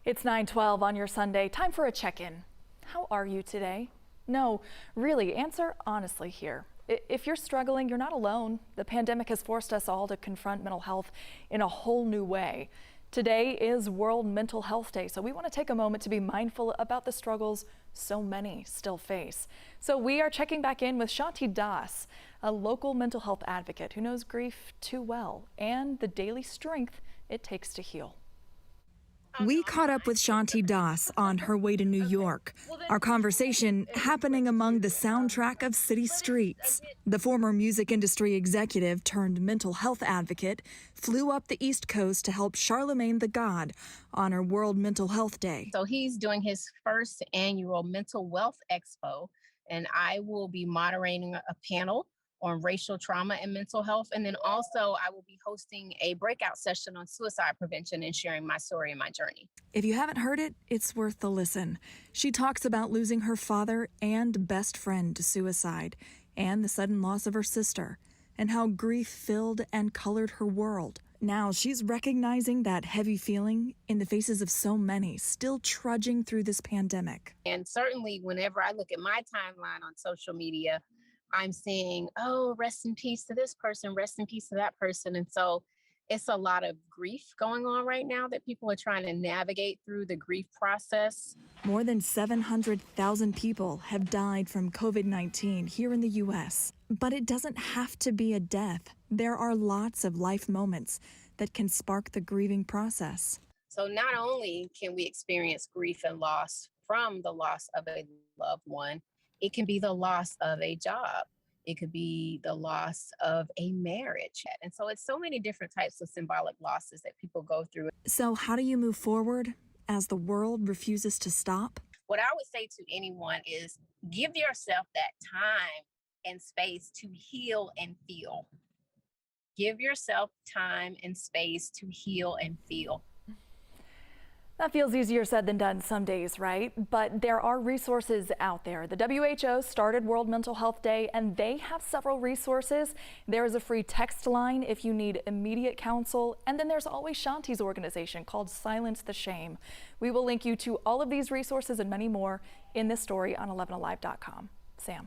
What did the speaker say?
It's 9:12 on your Sunday. Time for a check-in. How are you today? No, really, answer honestly here. If you're struggling, you're not alone. The pandemic has forced us all to confront mental health in a whole new way. Today is World Mental Health Day, so we want to take a moment to be mindful about the struggles so many still face. So we are checking back in with Shanti, a local mental health advocate who knows grief too well and the daily strength it takes to heal. We caught up with Shanti on her way to New York. Our conversation happening among the soundtrack of city streets. The former music industry executive turned mental health advocate flew up the East Coast to help Charlemagne the God honor World Mental Health Day. So he's doing his first annual Mental Wealth Expo, and I will be moderating a panel on racial trauma and mental health. And then also I will be hosting a breakout session on suicide prevention and sharing my story and my journey. If you haven't heard it, it's worth the listen. She talks about losing her father and best friend to suicide and the sudden loss of her sister and how grief filled and colored her world. Now she's recognizing that heavy feeling in the faces of so many still trudging through this pandemic. And certainly whenever I look at my timeline on social media, I'm seeing, oh, rest in peace to this person, rest in peace to that person. And so it's a lot of grief going on right now that people are trying to navigate through the grief process. More than 700,000 people have died from COVID-19 here in the U.S. But it doesn't have to be a death. There are lots of life moments that can spark the grieving process. So not only can we experience grief and loss from the loss of a loved one, it can be the loss of a job. It could be the loss of a marriage. And so it's so many different types of symbolic losses that people go through. So how do you move forward as the world refuses to stop? What I would say to anyone is give yourself that time and space to heal and feel. Give yourself time and space to heal and feel. That feels easier said than done some days, right? But there are resources out there. The WHO started World Mental Health Day, and they have several resources. There is a free text line if you need immediate counsel. And then there's always Shanti's organization called Silence the Shame. We will link you to all of these resources and many more in this story on 11alive.com. Sam.